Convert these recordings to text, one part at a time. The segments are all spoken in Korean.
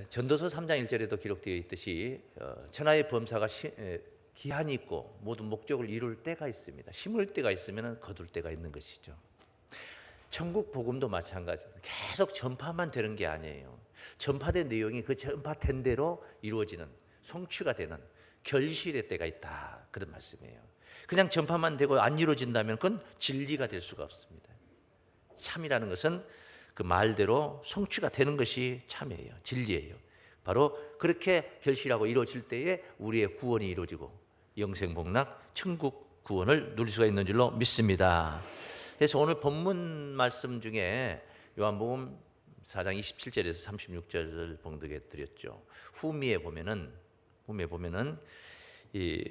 전도서 3장 1절에도 기록되어 있듯이 천하의 범사가 기한이 있고 모든 목적을 이룰 때가 있습니다. 심을 때가 있으면 거둘 때가 있는 것이죠. 천국 복음도 마찬가지입니다. 계속 전파만 되는 게 아니에요. 전파된 내용이 그 전파된 대로 이루어지는, 성취가 되는 결실의 때가 있다, 그런 말씀이에요. 그냥 전파만 되고 안 이루어진다면 그건 진리가 될 수가 없습니다. 참이라는 것은 그 말대로 성취가 되는 것이 참이에요. 진리예요. 바로 그렇게 결실하고 이루어질 때에 우리의 구원이 이루어지고 영생복락, 천국 구원을 누릴 수가 있는 줄로 믿습니다. 그래서 오늘 본문 말씀 중에 요한복음 4장 27절에서 36절을 봉독해 드렸죠. 후미에 보면은 이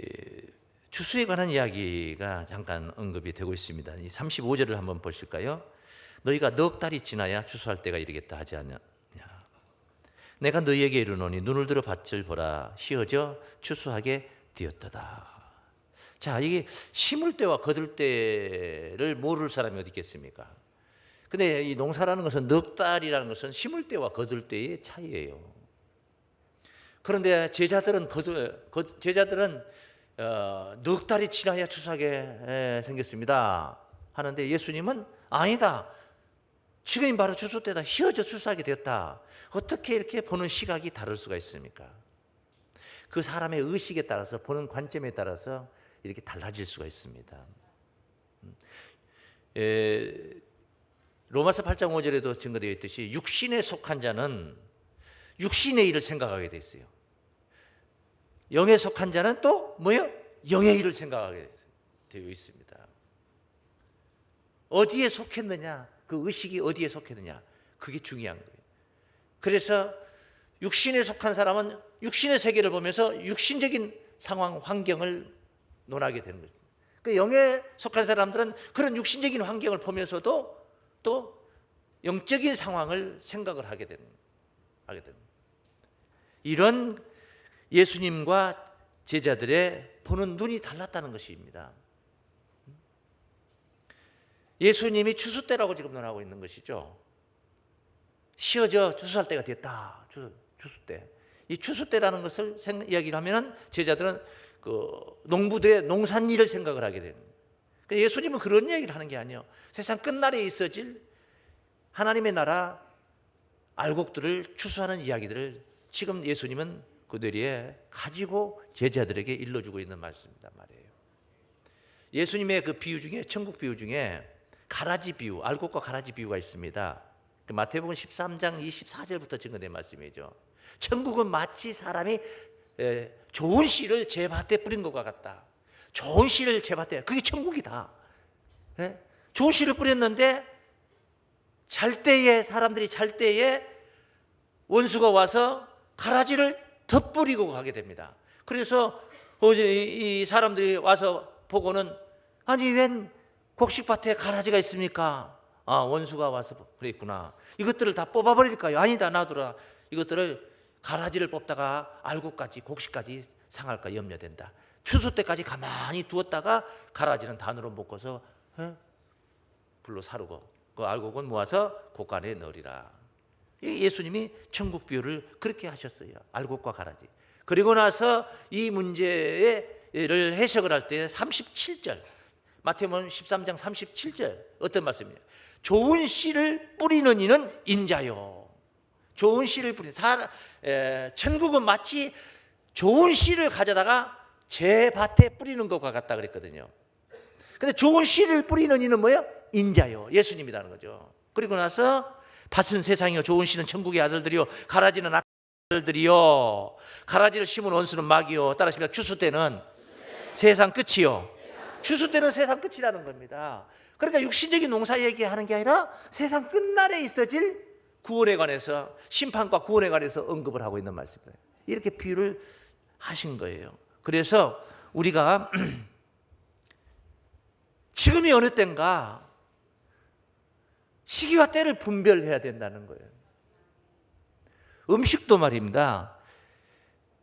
추수에 관한 이야기가 잠깐 언급이 되고 있습니다. 이 35절을 한번 보실까요? 너희가 넉 달이 지나야 추수할 때가 이르겠다 하지 않느냐. 내가 너희에게 이르노니 눈을 들어 밭을 보라. 휘어져 추수하게 되었도다. 자, 이게 심을 때와 거둘 때를 모를 사람이 어디 있겠습니까? 근데 이 농사라는 것은 넉 달이라는 것은 심을 때와 거둘 때의 차이예요. 그런데 제자들은 넉 달이 지나야 추수하게 생겼습니다 하는데 예수님은 아니다. 지금이 바로 추수 때다. 휘어져 추수하게 되었다. 어떻게 이렇게 보는 시각이 다를 수가 있습니까? 그 사람의 의식에 따라서, 보는 관점에 따라서 이렇게 달라질 수가 있습니다. 로마서 8장 5절에도 증거되어 있듯이 육신에 속한 자는 육신의 일을 생각하게 돼 있어요. 영에 속한 자는 또 뭐예요? 영의 일을 생각하게 되어 있습니다. 어디에 속했느냐, 그 의식이 어디에 속했느냐, 그게 중요한 거예요. 그래서 육신에 속한 사람은 육신의 세계를 보면서 육신적인 상황, 환경을 논하게 되는 것입니다. 그 영에 속한 사람들은 그런 육신적인 환경을 보면서도 또 영적인 상황을 생각을 하게 되는 이런 예수님과 제자들의 보는 눈이 달랐다는 것입니다. 예수님이 추수 때라고 지금 논하고 있는 것이죠. 휘어져 추수할 때가 됐다. 추수 때. 이 추수 때라는 것을 이야기를 하면은 제자들은 그 농부들의 농산일을 생각을 하게 됩니다. 예수님은 그런 이야기를 하는 게 아니에요. 세상 끝날에 있어질 하나님의 나라 알곡들을 추수하는 이야기들을 지금 예수님은 그 뇌리에 가지고 제자들에게 일러주고 있는 말씀이란 말이에요. 예수님의 그 비유 중에, 천국 비유 중에 가라지 비유, 알곡과 가라지 비유가 있습니다. 마태복음 13장 24절부터 증거된 말씀이죠. 천국은 마치 사람이 좋은 씨를 제 밭에 뿌린 것과 같다. 좋은 씨를 제 밭에, 그게 천국이다. 좋은 씨를 뿌렸는데 사람들이 잘 때에 원수가 와서 가라지를 덧뿌리고 가게 됩니다. 그래서 이 사람들이 와서 보고는, 아니 웬 곡식밭에 가라지가 있습니까? 아, 원수가 와서 그랬구나. 이것들을 다 뽑아버릴까요? 아니다, 놔두라. 이것들을 가라지를 뽑다가 알곡까지, 곡식까지 상할까 염려된다. 추수 때까지 가만히 두었다가 가라지는 단으로 묶어서 불로 사르고 그 알곡은 모아서 곳간에 넣으리라. 예수님이 천국 비유를 그렇게 하셨어요. 알곡과 가라지. 그리고 나서 이 문제를 해석을 할 때 37절, 마태복음 13장 37절 어떤 말씀이에요? 좋은 씨를 뿌리는 이는 인자요. 좋은 씨를 뿌리는 천국은 마치 좋은 씨를 가져다가 제 밭에 뿌리는 것과 같다 그랬거든요. 근데 좋은 씨를 뿌리는 이는 뭐예요? 인자요. 예수님이라는 거죠. 그리고 나서 밭은 세상이요, 좋은 씨는 천국의 아들들이요, 가라지는 악한 아들들이요. 가라지를 심은 원수는 마귀요. 따라서 추수 때는 세상 끝이요. 추수 때는 세상 끝이라는 겁니다. 그러니까 육신적인 농사 얘기하는 게 아니라 세상 끝날에 있어질 구원에 관해서, 심판과 구원에 관해서 언급을 하고 있는 말씀이에요. 이렇게 비유를 하신 거예요. 그래서 우리가 지금이 어느 때인가 시기와 때를 분별해야 된다는 거예요. 음식도 말입니다.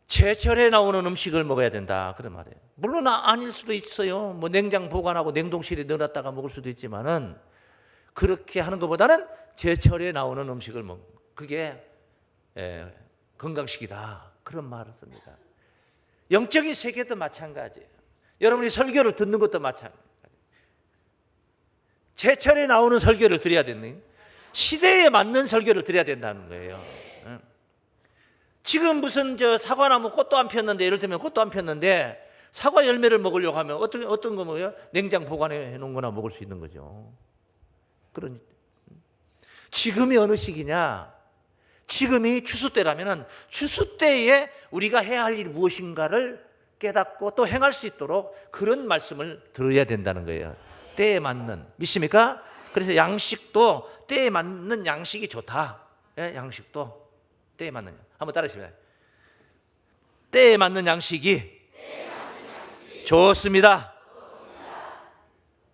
제철에 나오는 음식을 먹어야 된다, 그런 말이에요. 물론 아닐 수도 있어요. 뭐 냉장 보관하고 냉동실에 넣어놨다가 먹을 수도 있지만은 그렇게 하는 것보다는 제철에 나오는 음식을 먹는, 그게 건강식이다, 그런 말을 씁니다. 영적인 세계도 마찬가지예요. 여러분이 설교를 듣는 것도 마찬가지예요. 제철에 나오는 설교를 드려야 되는, 시대에 맞는 설교를 드려야 된다는 거예요. 지금 무슨 사과나무 꽃도 안 폈는데, 예를 들면 꽃도 안 폈는데 사과 열매를 먹으려고 하면 어떤 거 먹어요? 냉장 보관해 놓은 거나 먹을 수 있는 거죠. 그러니 지금이 어느 시기냐? 지금이 추수 때라면은 추수 때에 우리가 해야 할 일이 무엇인가를 깨닫고 또 행할 수 있도록 그런 말씀을 들어야 된다는 거예요. 때에 맞는, 믿습니까? 그래서 양식도 때에 맞는 양식이 좋다. 양식도 때에 맞는, 한번 따라하시면, 때에 맞는 양식이 좋습니다.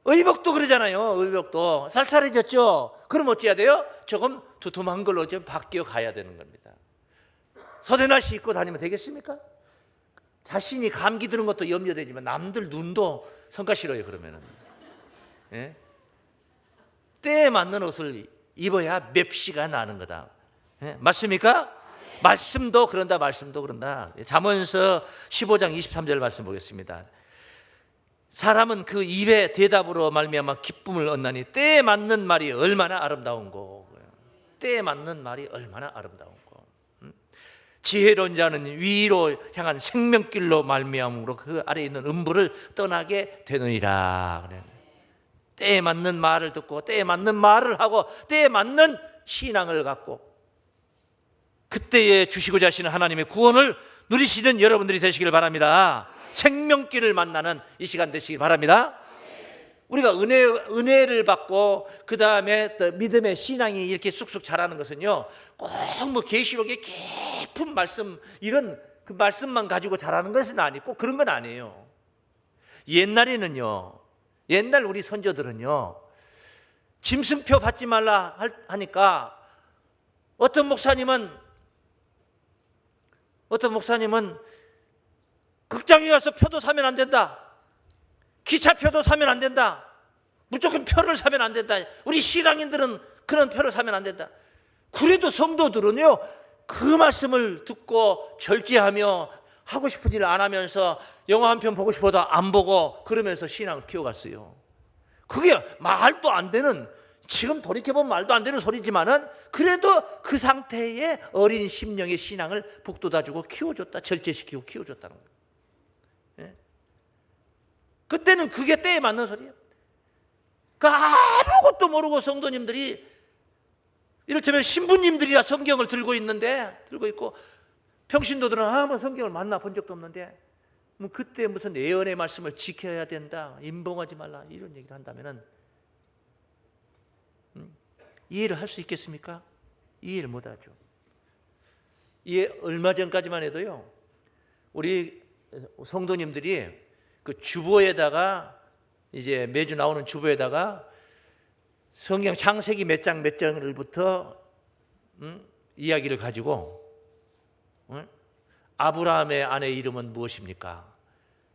의복도 그러잖아요. 의복도 쌀쌀해졌죠. 그럼 어떻게 해야 돼요? 조금 두툼한 걸로 좀 바뀌어 가야 되는 겁니다. 서대나시 입고 다니면 되겠습니까? 자신이 감기 드는 것도 염려되지만 남들 눈도 성가 싫어요. 그러면은 때에 맞는 옷을 입어야 맵시가 나는 거다. 맞습니까? 말씀도 그런다. 말씀도 그런다. 잠언서 15장 23절 말씀 보겠습니다. 사람은 그 입의 대답으로 말미암아 기쁨을 얻나니 때에 맞는 말이 얼마나 아름다운고. 때에 맞는 말이 얼마나 아름다운고. 지혜로운 자는 위로 향한 생명길로 말미암으로 그 아래에 있는 음부를 떠나게 되느니라. 때에 맞는 말을 듣고 때에 맞는 말을 하고 때에 맞는 신앙을 갖고 그때에 주시고자 하시는 하나님의 구원을 누리시는 여러분들이 되시길 바랍니다. 생명길을 만나는 이 시간 되시길 바랍니다. 우리가 은혜를 받고 그 다음에 믿음의 신앙이 이렇게 쑥쑥 자라는 것은요, 꼭 뭐 계시록의 깊은 말씀 이런 그 말씀만 가지고 자라는 것은 아니고 그런 건 아니에요. 옛날에는요, 옛날 우리 선조들은요, 짐승표 받지 말라 하니까 어떤 목사님은 극장에 가서 표도 사면 안 된다. 기차표도 사면 안 된다. 무조건 표를 사면 안 된다. 우리 신앙인들은 그런 표를 사면 안 된다. 그래도 성도들은요, 그 말씀을 듣고 절제하며 하고 싶은 일을 안 하면서 영화 한 편 보고 싶어도 안 보고 그러면서 신앙을 키워갔어요. 그게 말도 안 되는, 지금 돌이켜보면 말도 안 되는 소리지만은 그래도 그 상태의 어린 심령의 신앙을 북돋아주고 키워줬다. 절제시키고 키워줬다는 거예요. 그때는 그게 때에 맞는 소리예요. 아무것도 모르고 성도님들이 이를테면 신부님들이라 성경을 들고 있고 평신도들은 뭐 성경을 만나본 적도 없는데 뭐 그때 무슨 예언의 말씀을 지켜야 된다, 임봉하지 말라 이런 얘기를 한다면은 이해를 할 수 있겠습니까? 이해를 못하죠. 얼마 전까지만 해도요, 우리 성도님들이 그 주보에다가 이제 매주 나오는 주보에다가 성경 창세기 몇 장 몇 장을부터 이야기를 가지고 아브라함의 아내 이름은 무엇입니까?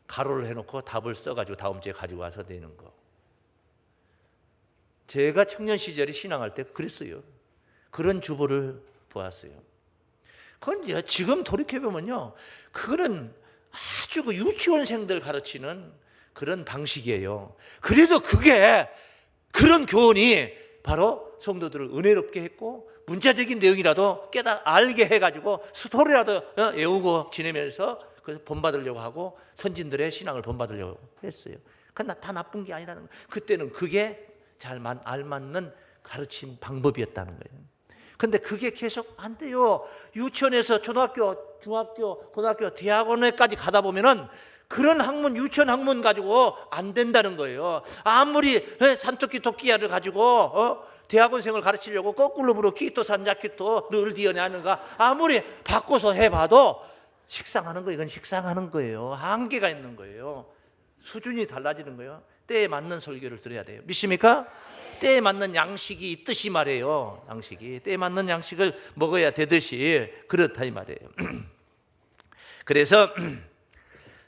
가로를 해놓고 답을 써가지고 다음 주에 가지고 와서 내는 거. 제가 청년 시절에 신앙할 때 그랬어요. 그런 주보를 보았어요. 그건 이제 지금 돌이켜보면요, 그거는 아주 그 유치원생들 가르치는 그런 방식이에요. 그래도 그런 교훈이 바로 성도들을 은혜롭게 했고 문자적인 내용이라도 알게 해가지고 스토리라도 외우고 지내면서 그래서 본받으려고 하고 선진들의 신앙을 본받으려고 했어요. 그건 다 나쁜 게 아니라는 거예요. 그때는 그게 잘 알맞는 가르침 방법이었다는 거예요. 근데 그게 계속 안 돼요. 유치원에서 초등학교, 중학교, 고등학교, 대학원에까지 가다 보면은 그런 학문, 유치원 학문 가지고 안 된다는 거예요. 아무리 산토끼 토끼야를 가지고 대학원생을 가르치려고 거꾸로 부르 키토 산자키토를 디어내는가 아무리 바꿔서 해봐도 식상하는 거예요. 이건 식상하는 거예요. 한계가 있는 거예요. 수준이 달라지는 거예요. 때에 맞는 설교를 들어야 돼요. 믿습니까? 때에 맞는 양식이 있듯이 말이에요. 양식이 때에 맞는 양식을 먹어야 되듯이 그렇다 이 말이에요. 그래서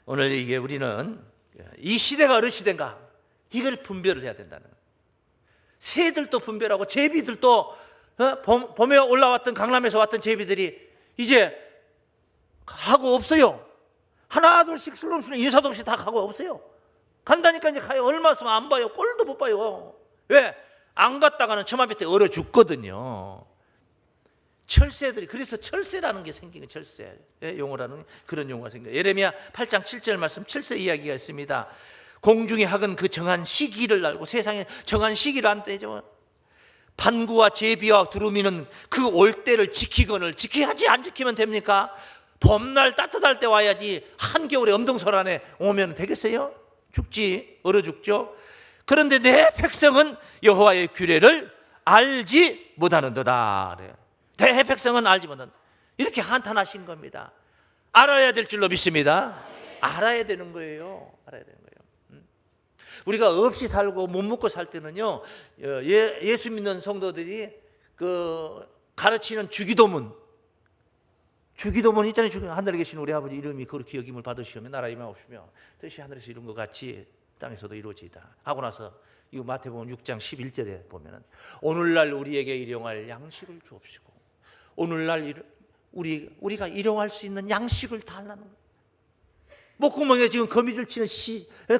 오늘 이게 우리는 이 시대가 어느 시대인가 이걸 분별을 해야 된다는 거예요. 새들도 분별하고 제비들도 봄에 올라왔던 강남에서 왔던 제비들이 이제 하고 없어요. 하나 둘씩 슬럼슬럼 인사도 없이 다 가고 없어요. 간다니까 이제 가요. 얼마 있으면 안 봐요. 꼴도 못 봐요. 왜? 안 갔다가는 처마 밑에 얼어 죽거든요. 철새들이, 그래서 철새라는 게 생긴 거예요. 철새 용어라는 그런 용어가 생겨요. 예레미야 8장 7절 말씀, 철새 이야기가 있습니다. 공중의 학은 그 정한 시기를 알고, 세상에 정한 시기를 안 떼죠. 반구와 제비와 두루미는 그 올 때를 지키거늘 지켜야지. 안 지키면 됩니까? 봄날 따뜻할 때 와야지. 한겨울에 엄동설안에 오면 되겠어요? 죽지, 얼어 죽죠. 그런데 내 백성은 여호와의 규례를 알지 못하는도다. 내 백성은 알지 못한다. 이렇게 한탄하신 겁니다. 알아야 될 줄로 믿습니다. 알아야 되는 거예요. 알아야 되는 거예요. 우리가 없이 살고 못 먹고 살 때는요, 예수 믿는 성도들이 그 가르치는 주기도문 있잖아요. 하늘에 계신 우리 아버지 이름이 그렇게 여김을 받으시오며 나라 임하옵시며 뜻이 하늘에서 이룬 것 같이 땅에서도 이루어지이다 하고 나서, 이거 마태복음 6장 11절에 보면은 오늘날 우리에게 일용할 양식을 주옵시고, 오늘날 우리가 일용할 수 있는 양식을 달라는 거예요. 목구멍에 지금 거미줄 치는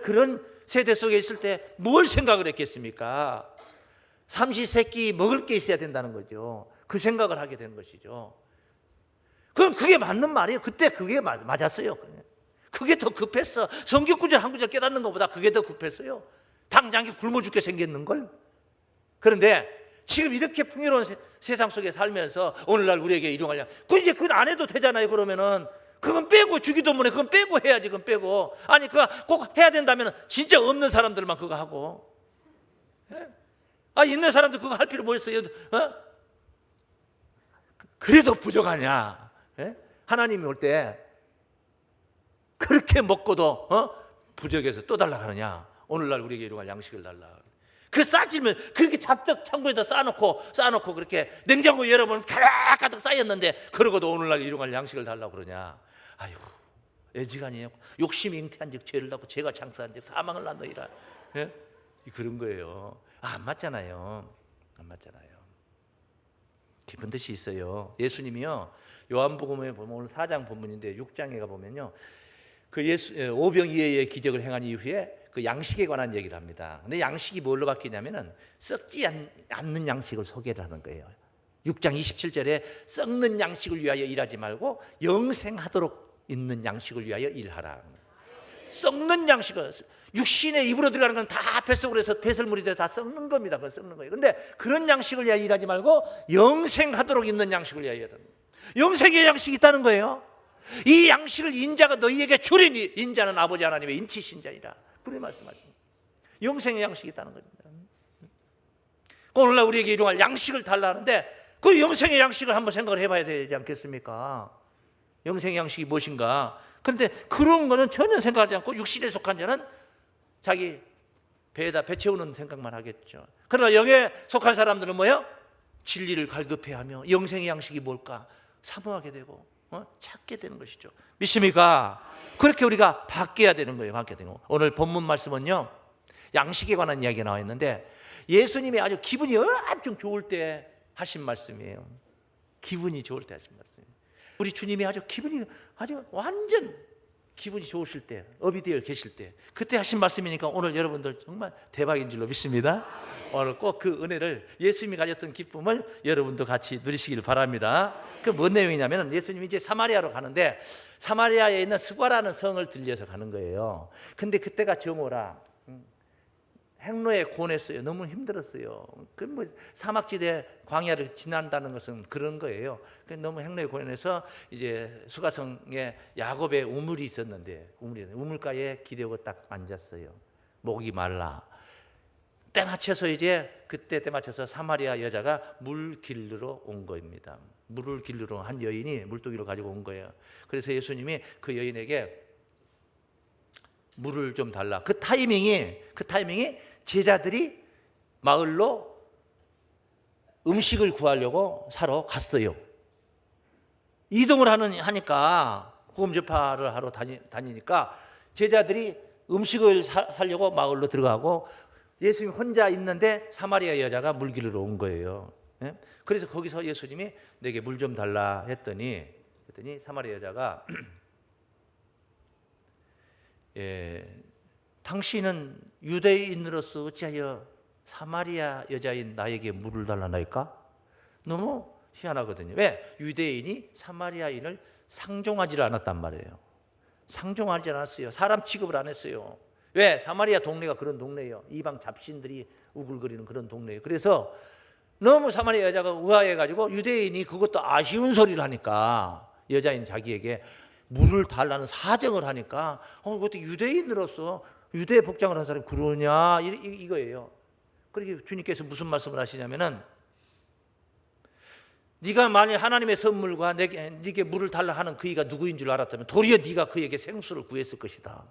그런 세대 속에 있을 때 뭘 생각을 했겠습니까? 삼시세끼 먹을 게 있어야 된다는 거죠. 그 생각을 하게 된 것이죠. 그럼 그게 맞는 말이에요. 그때 그게 맞았어요. 그게 더 급했어. 성경 구절 한 구절 깨닫는 것보다 그게 더 급했어요. 당장 굶어 죽게 생겼는걸. 그런데 지금 이렇게 풍요로운 세상 속에 살면서 오늘날 우리에게 일용할 양, 이제 그건 안 해도 되잖아요. 그러면은 그건 빼고, 주기도문에 그건 빼고 해야지. 그건 빼고. 아니, 그거 꼭 해야 된다면 진짜 없는 사람들만 그거 하고, 있는 사람들 그거 할 필요 뭐 있어요? 그래도 부족하냐? 하나님이 올 때 그렇게 먹고도 부족해서 또 달라 하느냐? 오늘날 우리에게 일용할 양식을 달라. 그 싸지면 그렇게 잡덕 창고에다 쌓아놓고 그렇게 냉장고 열어보면 가득 쌓였는데, 그러고도 오늘날 일용할 양식을 달라고 그러냐? 아이고, 애지간이에요. 욕심이 잉태한즉 죄를 낳고 죄가 장사한즉 사망을 낳느니라. 그런 거예요. 안 맞잖아요. 안 맞잖아요. 깊은 뜻이 있어요. 예수님이요, 요한복음에 보면 오늘 4장 본문인데 6장에 가보면요, 그 오병이어의 기적을 행한 이후에 그 양식에 관한 얘기를 합니다. 근데 양식이 뭘로 바뀌냐면은 썩지 않는 양식을 소개를 하는 거예요. 6장 27절에 썩는 양식을 위하여 일하지 말고 영생하도록 있는 양식을 위하여 일하라. 썩는 양식을, 육신의 입으로 들어가는 건 다 뱃속으로 해서 배설물이 돼서 다 썩는 겁니다. 그건 썩는 거예요. 근데 그런 양식을 위하여 일하지 말고 영생하도록 있는 양식을 위하여 일하는 거예요. 영생의 양식이 있다는 거예요. 이 양식을 인자가 너희에게 주리니, 인자는 아버지 하나님의 인치신 자이라. 그렇게 말씀하십니다. 영생의 양식이 있다는 겁니다. 오늘날 우리에게 일용할 양식을 달라 하는데, 그 영생의 양식을 한번 생각을 해봐야 되지 않겠습니까? 영생의 양식이 무엇인가? 그런데 그런 거는 전혀 생각하지 않고 육신에 속한 자는 자기 배에다 배 채우는 생각만 하겠죠. 그러나 영에 속한 사람들은 뭐예요? 진리를 갈급해하며 영생의 양식이 뭘까 사모하게 되고 찾게 되는 것이죠. 믿습니까? 그렇게 우리가 바뀌어야 되는 거예요. 바뀌어야 되는 거. 오늘 본문 말씀은요, 양식에 관한 이야기가 나와 있는데, 예수님이 아주 기분이 엄청 좋을 때 하신 말씀이에요. 기분이 좋을 때 하신 말씀이에요. 우리 주님이 아주 완전 기분이 좋으실 때, 업이 되어 계실 때, 그때 하신 말씀이니까 오늘 여러분들 정말 대박인 줄로 믿습니다. 오늘 꼭 그 은혜를, 예수님이 가졌던 기쁨을 여러분도 같이 누리시길 바랍니다. 그 뭔 내용이냐면, 예수님이 이제 사마리아로 가는데, 사마리아에 있는 스과라는 성을 들려서 가는 거예요. 근데 그때가 정오라 행로에 고냈어요. 너무 힘들었어요. 그 뭐 사막지대 광야를 지난다는 것은 그런 거예요. 너무 행로에 고내서 이제 수가성에 야곱의 우물이 있었는데, 우물가에 기대고 딱 앉았어요. 목이 말라. 때 맞춰서 사마리아 여자가 물 길르러 온 겁니다. 물을 길르러 한 여인이 물동이를 가지고 온 거예요. 그래서 예수님이 그 여인에게 물을 좀 달라. 그 타이밍이 제자들이 마을로 음식을 구하려고 사러 갔어요. 이동을 하니까 복음 전파를 하러 다니니까 제자들이 음식을 사려고 마을로 들어가고, 예수님 혼자 있는데 사마리아 여자가 물 기르러 온 거예요. 예? 그래서 거기서 예수님이 내게 물 좀 달라 했더니 사마리아 여자가 당신은 유대인으로서 어찌하여 사마리아 여자인 나에게 물을 달라나이까? 너무 희한하거든요. 왜? 유대인이 사마리아인을 상종하지 않았단 말이에요. 상종하지 않았어요. 사람 취급을 안 했어요. 왜? 사마리아 동네가 그런 동네예요. 이방 잡신들이 우글거리는 그런 동네예요. 그래서 너무 사마리아 여자가 의아해가지고 유대인이 그것도 아쉬운 소리를 하니까 여자인 자기에게 물을 달라는 사정을 하니까 어떻게 유대인으로서 유대 복장을 한 사람이 그러냐 이거예요. 그렇게 주님께서 무슨 말씀을 하시냐면은 네가 만일 하나님의 선물과 네게 물을 달라 하는 그이가 누구인 줄 알았다면 도리어 네가 그에게 생수를 구했을 것이다.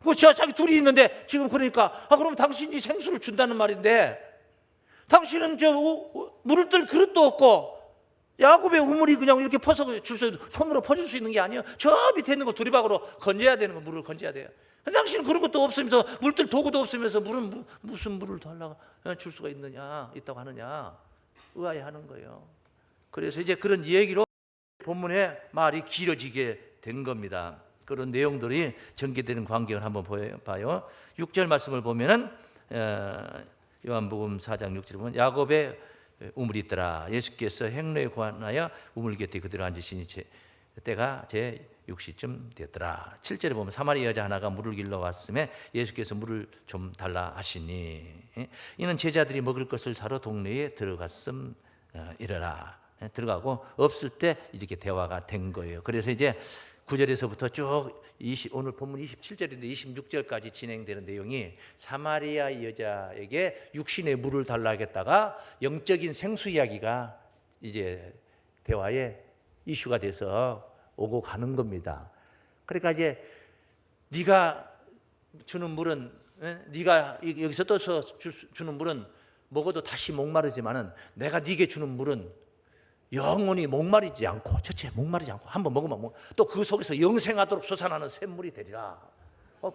그렇죠. 자기 둘이 있는데 지금 그러니까 그럼 당신이 생수를 준다는 말인데 당신은 물을 뜰 그릇도 없고 야곱의 우물이 그냥 이렇게 퍼서 손으로 퍼줄 수 있는 게 아니에요. 저 밑에 있는 거 두리박으로 건져야 되는 거, 물을 건져야 돼요. 당신은 그런 것도 없으면서 물뜰 도구도 없으면서 물은 무슨 물을 달라고 줄 수가 있다고 하느냐 의아해하는 거예요. 그래서 이제 그런 얘기로 본문의 말이 길어지게 된 겁니다. 그런 내용들이 전개되는 광경을 한번 봐요. 6절 말씀을 보면은 요한복음 4장 6절에 보면 야곱의 우물이 있더라. 예수께서 행로에 관하여 우물 곁에 그대로 앉으시니 때가 제 6시쯤 됐더라. 7절에 보면 사마리아 여자 하나가 물을 길러 왔음에 예수께서 물을 좀 달라 하시니 이는 제자들이 먹을 것을 사러 동네에 들어갔음 이러라. 들어가고 없을 때 이렇게 대화가 된 거예요. 그래서 이제 9절에서부터 쭉 오늘 본문 27절인데 26절까지 진행되는 내용이 사마리아 여자에게 육신의 물을 달라 하겠다가 영적인 생수 이야기가 이제 대화의 이슈가 돼서 오고 가는 겁니다. 그러니까 이제 네가 주는 물은 네가 여기서 떠서 주는 물은 먹어도 다시 목마르지만은 내가 네게 주는 물은 영원히 목마르지 않고 첫째 목마르지 않고 한번 먹으면 또 그 속에서 영생하도록 솟아나는 샘물이 되리라.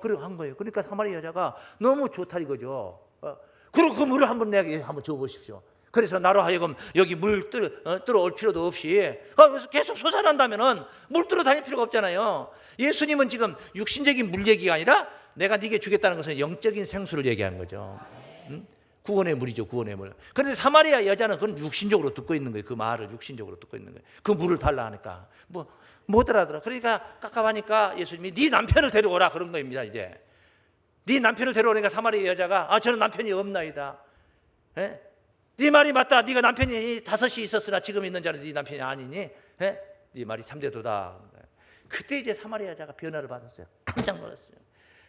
그리고 한 거예요. 그러니까 사마리아 여자가 너무 좋다 이거죠. 그리고 그 물을 한번 내게 한번 줘보십시오. 그래서 나로 하여금 여기 물 들어올 필요도 없이 그래서 계속 솟아난다면은 물 들어 다닐 필요가 없잖아요. 예수님은 지금 육신적인 물 얘기가 아니라 내가 네게 주겠다는 것은 영적인 생수를 얘기하는 거죠. 구원의 물이죠, 구원의 물. 그런데 사마리아 여자는 그건 육신적으로 듣고 있는 거예요. 그 말을 육신적으로 듣고 있는 거예요. 그 물을 달라 하니까 못 알아들어. 그러니까 깝깝하니까 예수님이 네 남편을 데려오라 그런 겁니다. 이제 네 남편을 데려오니까 사마리아 여자가 저는 남편이 없나이다. 네 말이 맞다. 네가 남편이 5이 있었으나 지금 있는 자는 네 남편이 아니니 네 말이 참되도다. 그때 이제 사마리아 여자가 변화를 받았어요. 깜짝 놀랐어요.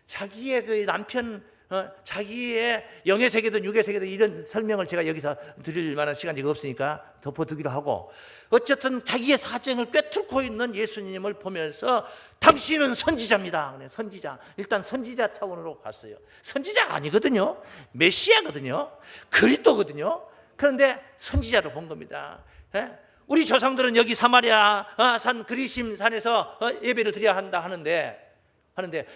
자기의 그 남편 자기의 영의 세계든 육의 세계든 이런 설명을 제가 여기서 드릴 만한 시간이 없으니까 덮어두기로 하고 어쨌든 자기의 사정을 꿰뚫고 있는 예수님을 보면서 당신은 선지자입니다. 선지자. 일단 선지자 차원으로 갔어요. 선지자가 아니거든요. 메시아거든요. 그리스도거든요. 그런데 선지자로 본 겁니다. 우리 조상들은 여기 사마리아 산 그리심 산에서 예배를 드려야 한다 하는데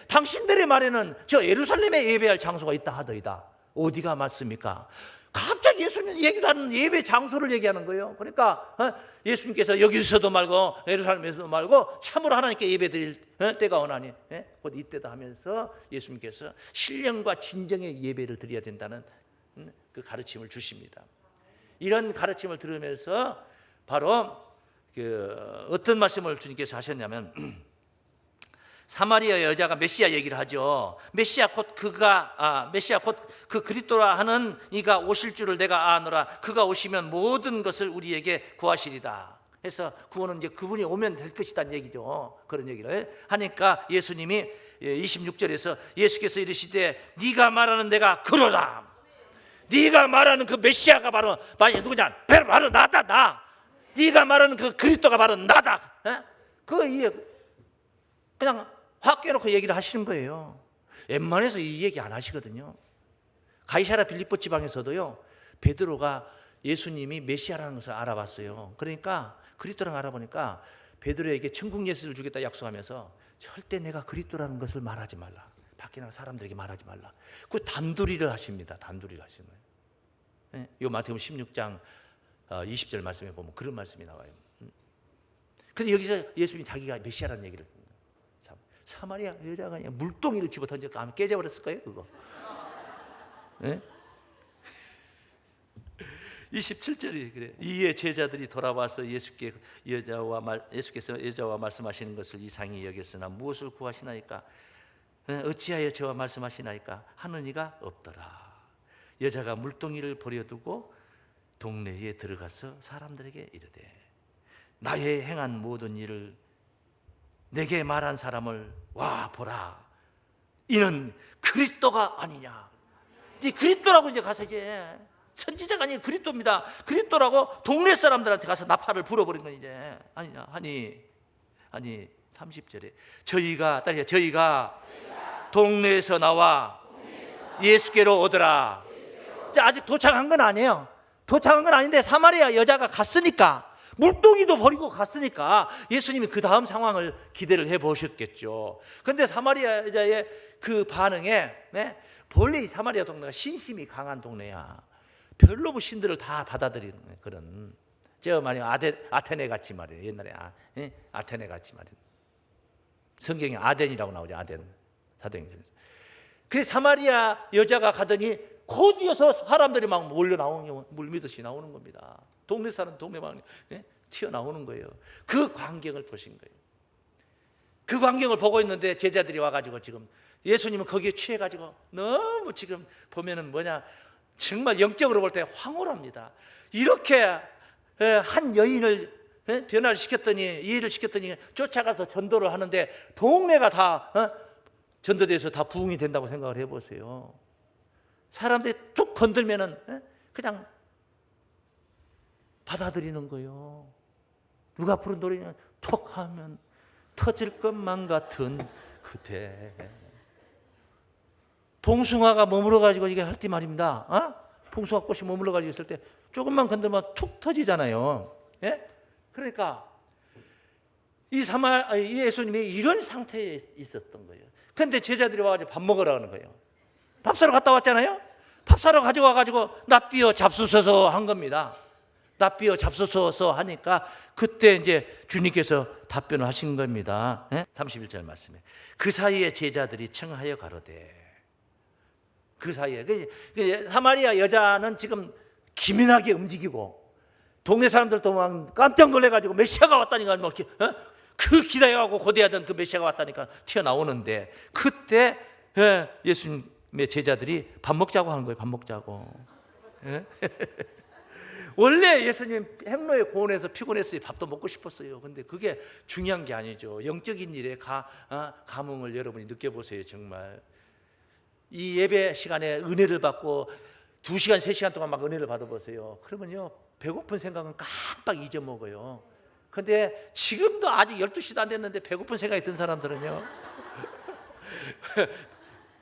당신들의 말에는 저 예루살렘에 예배할 장소가 있다 하더이다. 어디가 맞습니까? 갑자기 예수님 얘기도 하는 예배 장소를 얘기하는 거예요. 그러니까 예수님께서 여기서도 말고 예루살렘에서도 말고 참으로 하나님께 예배 드릴 때가 오나니 곧 이때다 하면서 예수님께서 신령과 진정의 예배를 드려야 된다는 그 가르침을 주십니다. 이런 가르침을 들으면서 바로 어떤 말씀을 주님께서 하셨냐면 사마리아 여자가 메시아 얘기를 하죠. 메시아 곧 그 그리스도라 하는 이가 오실 줄을 내가 아노라. 그가 오시면 모든 것을 우리에게 구하시리다. 해서 구원은 이제 그분이 오면 될 것이다는 얘기죠. 그런 얘기를 하니까 예수님이 26절에서 예수께서 이르시되 네가 말하는 내가 그러다. 네가 말하는 그 메시아가 바로 누구냐? 바로 나다. 나. 네가 말하는 그 그리스도가 바로 나다. 그냥 확 깨놓고 얘기를 하시는 거예요. 웬만해서 이 얘기 안 하시거든요. 가이사랴 빌립보 지방에서도요, 베드로가 예수님이 메시아라는 것을 알아봤어요. 그러니까 그리스도랑 알아보니까 베드로에게 천국 예수를 주겠다 약속하면서 절대 내가 그리스도라는 것을 말하지 말라. 밖에 나가 사람들에게 말하지 말라. 그 단둘이를 하십니다. 단둘이를 하시는 거예요. 요 마태복음 16장 20절 말씀에 보면 그런 말씀이 나와요. 근데 여기서 예수님이 자기가 메시아라는 얘기를 합니다. 사마리아 여자가 그냥 물동이를 집어 던졌까 깨져버렸을 거예요, 그거. 네? 27절이 그래. 이에 제자들이 돌아와서 예수께서 여자와 말씀하시는 것을 이상히 여겼으나 무엇을 구하시나이까? 어찌하여 저와 말씀하시나이까? 하는 이가 없더라. 여자가 물동이를 버려두고 동네에 들어가서 사람들에게 이르되 나의 행한 모든 일을 내게 말한 사람을 와 보라. 이는 그리스도가 아니냐. 이 그리스도라고 이제 가서 이제 선지자가 아니고 그리스도입니다. 그리스도라고 동네 사람들한테 가서 나팔을 불어버린 건 이제 아니냐 하니 30절에 저희가 동네에서 나와 예수께로 오더라. 아직 도착한 건 아니에요. 도착한 건 아닌데 사마리아 여자가 갔으니까 물동이도 버리고 갔으니까 예수님이 그 다음 상황을 기대를 해보셨겠죠. 그런데 사마리아 여자의 그 반응에 본래 이 사마리아 동네가 신심이 강한 동네야. 별로 뭐 신들을 다 받아들이는 그런 저 말이야 아테네 같이 말이에요. 옛날에 아테네 같이 말이에요. 성경에 아덴이라고 나오죠. 아덴 사도행전에서. 그래서 사마리아 여자가 가더니 곧이어서 사람들이 막 몰려 나오는 물미듯이 나오는 겁니다. 동네 사람 동네 막 튀어나오는 거예요. 그 광경을 보신 거예요. 그 광경을 보고 있는데 제자들이 와가지고 지금 예수님은 거기에 취해가지고 너무 지금 보면은 정말 영적으로 볼 때 황홀합니다. 이렇게 한 여인을 변화를 시켰더니 이해를 시켰더니 쫓아가서 전도를 하는데 동네가 다 전도돼서 다 부흥이 된다고 생각을 해보세요. 사람들이 툭 건들면은 그냥 받아들이는 거예요. 누가 부른 노래냐? 톡 하면 터질 것만 같은 그대. 봉숭아가 머물러가지고 이게 할 때 말입니다. 봉숭아 꽃이 머물러가지고 있을 때 조금만 건들면 툭 터지잖아요. 예? 그러니까 이 예수님이 이런 상태에 있었던 거예요. 그런데 제자들이 와가지고 밥 먹으라 하는 거예요. 밥 사러 갔다 왔잖아요. 밥 사러 가져와가지고 납비어 잡수셔서 한 겁니다. 납비어 잡수셔서 하니까 그때 이제 주님께서 답변을 하신 겁니다. 31절 말씀에 그 사이에 제자들이 청하여 가로되 그 사이에 사마리아 여자는 지금 기민하게 움직이고 동네 사람들도 막 깜짝 놀래가지고 메시아가 왔다니까 그 기다려가고 고대하던 그 메시아가 왔다니까 튀어나오는데 그때 예수님의 제자들이 밥 먹자고 하는 거예요. 밥 먹자고. 원래 예수님 행로에 고온에서 피곤했어요. 밥도 먹고 싶었어요. 근데 그게 중요한 게 아니죠. 영적인 일에 감흥을 여러분이 느껴보세요. 정말 이 예배 시간에 은혜를 받고 2시간 3시간 동안 막 은혜를 받아보세요. 그러면요 배고픈 생각은 깜빡 잊어먹어요. 근데 지금도 아직 12시도 안 됐는데 배고픈 생각이 든 사람들은요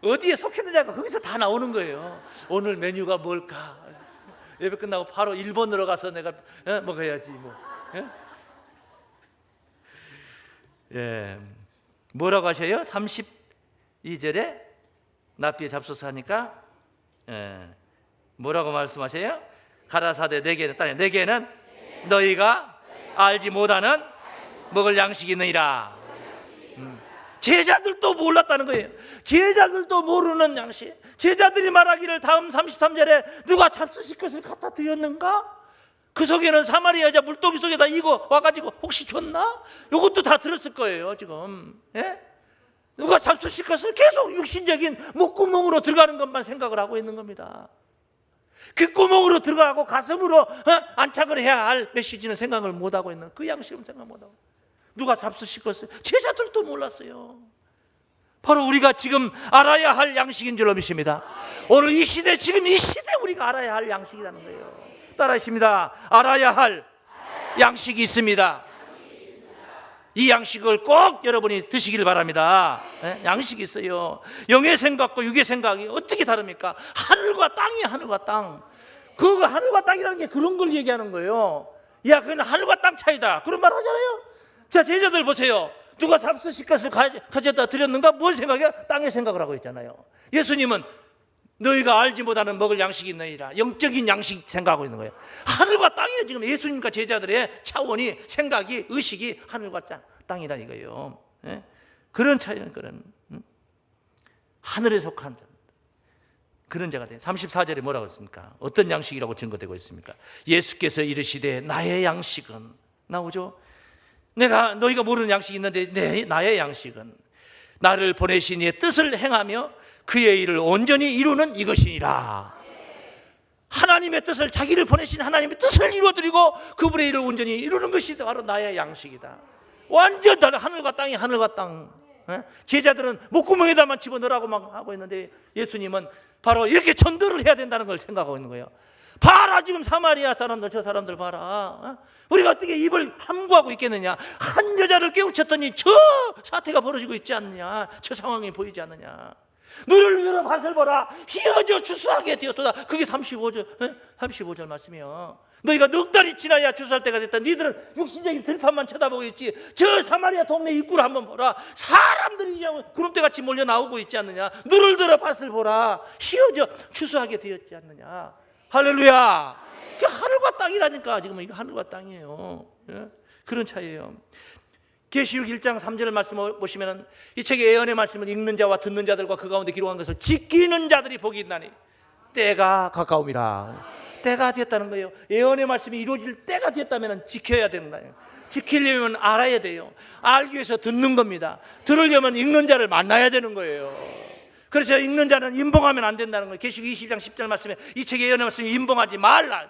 어디에 속했느냐가 거기서 다 나오는 거예요. 오늘 메뉴가 뭘까? 예배 끝나고 바로 일본으로 가서 내가 먹어야지 뭐. 예. 뭐라고 하셔요? 32절에 납비에 잡수서 하니까 뭐라고 말씀하세요? 가라사대 내게는 너희가 알지 못하는 먹을 양식이 있느니라. 제자들도 몰랐다는 거예요. 제자들도 모르는 양식. 제자들이 말하기를 다음 33절에 누가 잡수실 것을 갖다 드렸는가? 그 속에는 사마리아 여자 물동이 속에다 이거 와가지고 혹시 줬나? 이것도 다 들었을 거예요 지금. 누가 잡수실 것을 계속 육신적인 목구멍으로 들어가는 것만 생각을 하고 있는 겁니다. 귓구멍으로 들어가고 가슴으로 안착을 해야 할 메시지는 생각을 못하고 있는 그 양식은 생각 못하고 누가 잡수실 것을 제자들도 몰랐어요. 바로 우리가 지금 알아야 할 양식인 줄로 믿습니다. 오늘 이 시대 지금 이 시대 우리가 알아야 할 양식이라는 거예요. 따라하십니다. 알아야 할 양식이 있습니다. 이 양식을 꼭 여러분이 드시길 바랍니다. 양식이 있어요. 영의 생각과 육의 생각이 어떻게 다릅니까? 하늘과 땅이에요. 하늘과 땅. 그 하늘과 땅이라는 게 그런 걸 얘기하는 거예요. 야, 그건 하늘과 땅 차이다. 그런 말 하잖아요. 자, 제자들 보세요. 누가 잡수실 것을 가져다 드렸는가? 뭘 생각해요? 땅의 생각을 하고 있잖아요. 예수님은 너희가 알지 못하는 먹을 양식이 있느니라. 영적인 양식 생각하고 있는 거예요. 하늘과 땅이에요. 지금 예수님과 제자들의 차원이, 생각이, 의식이 하늘과 땅이라 이거예요. 예? 그런 차이는 그런 하늘에 속한 자, 그런 자가 돼요. 34절에 뭐라고 했습니까? 어떤 양식이라고 증거되고 있습니까? 예수께서 이르시되 나의 양식은, 나오죠? 너희가 모르는 양식이 있는데 나의 양식은 나를 보내신 이의 뜻을 행하며 그의 일을 온전히 이루는 이것이니라. 하나님의 뜻을, 자기를 보내신 하나님의 뜻을 이루어드리고 그분의 일을 온전히 이루는 것이 바로 나의 양식이다. 완전 다른, 하늘과 땅이 하늘과 땅. 제자들은 목구멍에다만 집어넣으라고 막 하고 있는데 예수님은 바로 이렇게 전도를 해야 된다는 걸 생각하고 있는 거예요. 봐라, 지금 사마리아 사람들, 저 사람들 봐라. 우리가 어떻게 입을 함구하고 있겠느냐. 한 여자를 깨우쳤더니 저 사태가 벌어지고 있지 않느냐. 저 상황이 보이지 않느냐. 눈을 열어 밭을 보라, 휘어져 추수하게 되었도다. 그게 35절 말씀이요. 너희가 넉 달이 지나야 추수할 때가 됐다. 너희들은 육신적인 들판만 쳐다보고 있지. 저 사마리아 동네 입구를 한번 보라. 사람들이 그냥 구름대같이 몰려 나오고 있지 않느냐. 눈을 들어 밭을 보라, 휘어져 추수하게 되었지 않느냐. 할렐루야. 그 하늘과 땅이라니까. 지금 이거 하늘과 땅이에요. 그런 차이예요. 계시록 1장 3절 말씀을 보시면 이 책의 예언의 말씀은 읽는 자와 듣는 자들과 그 가운데 기록한 것을 지키는 자들이 복이 있나니 때가 가까움이라. 때가 됐다는 거예요. 예언의 말씀이 이루어질 때가 됐다면 지켜야 되는 거예요. 지키려면 알아야 돼요. 알기 위해서 듣는 겁니다. 들으려면 읽는 자를 만나야 되는 거예요. 그래서 읽는 자는 임봉하면 안 된다는 거예요. 계시록 20장 10절 말씀에 이 책의 예언의 말씀이 임봉하지 말라.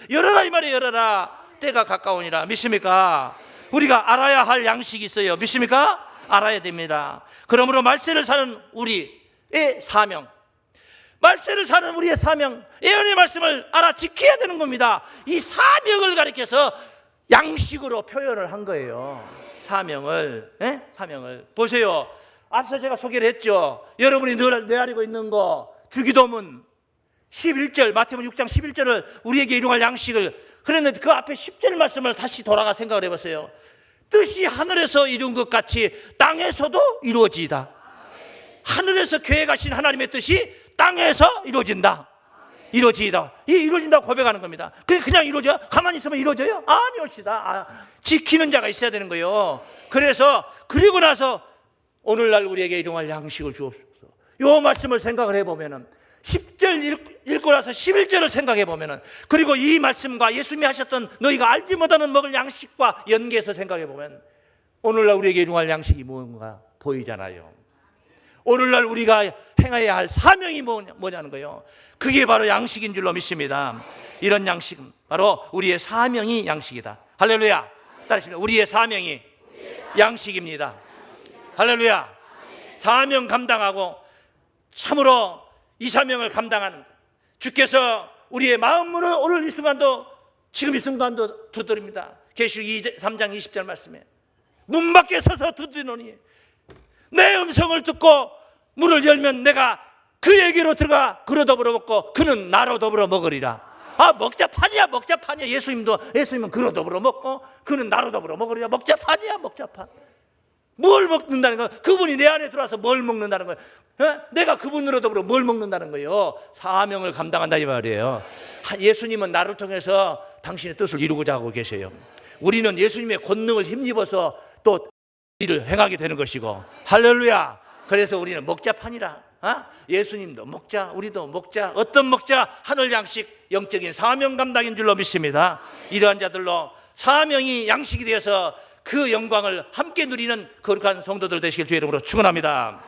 열어라 이 말이에요. 열어라. 때가 가까우니라. 믿습니까? 우리가 알아야 할 양식이 있어요. 믿습니까? 알아야 됩니다. 그러므로 말세를 사는 우리의 사명, 말세를 사는 우리의 사명, 예언의 말씀을 알아 지켜야 되는 겁니다. 이 사명을 가리켜서 양식으로 표현을 한 거예요. 사명을. 보세요. 앞서 제가 소개를 했죠. 여러분이 늘 내아리고 있는 거, 주기도문 11절, 마태복음 6장 11절을 우리에게 일용할 양식을, 그랬는데 그 앞에 10절 말씀을 다시 돌아가 생각을 해보세요. 뜻이 하늘에서 이룬 것 같이 땅에서도 이루어지이다. 하늘에서 계획하신 하나님의 뜻이 땅에서 이루어진다. 이루어지이다. 이 이루어진다고 고백하는 겁니다. 그냥 이루어져? 가만히 있으면 이루어져요? 아니옵시다. 지키는 자가 있어야 되는 거예요. 그래서 그리고 나서 오늘날 우리에게 일용할 양식을 주옵소서. 이 말씀을 생각을 해보면은 10절 읽고 나서 11절을 생각해 보면은, 그리고 이 말씀과 예수님이 하셨던 너희가 알지 못하는 먹을 양식과 연계해서 생각해 보면 오늘날 우리에게 일용할 양식이 뭔가 보이잖아요. 오늘날 우리가 행해야 할 사명이 뭐냐는 거예요. 그게 바로 양식인 줄로 믿습니다. 이런 양식은 바로 우리의 사명이 양식이다. 할렐루야. 따르십니다. 우리의 사명이 양식입니다. 할렐루야. 사명 감당하고 참으로 이 사명을 감당하는 주께서 우리의 마음문을 오늘 이 순간도, 지금 이 순간도 두드립니다. 계시록 3장 20절 말씀에 문 밖에 서서 두드리노니 내 음성을 듣고 문을 열면 내가 그에게로 들어가 그로 더불어 먹고 그는 나로 더불어 먹으리라. 먹자판이야. 예수님은 그로 더불어 먹고 그는 나로 더불어 먹으리라. 먹자판. 뭘 먹는다는 거예요? 그분이 내 안에 들어와서 뭘 먹는다는 거예요? 내가 그분으로 더불어 뭘 먹는다는 거예요? 사명을 감당한다 이 말이에요. 예수님은 나를 통해서 당신의 뜻을 이루고자 하고 계세요. 우리는 예수님의 권능을 힘입어서 또 일을 행하게 되는 것이고, 할렐루야. 그래서 우리는 먹자판이라. 예수님도 먹자, 우리도 먹자. 어떤 먹자? 하늘 양식, 영적인 사명 감당인 줄로 믿습니다. 이러한 자들로 사명이 양식이 되어서 그 영광을 함께 누리는 거룩한 성도들 되시길 주의 이름으로 축원합니다.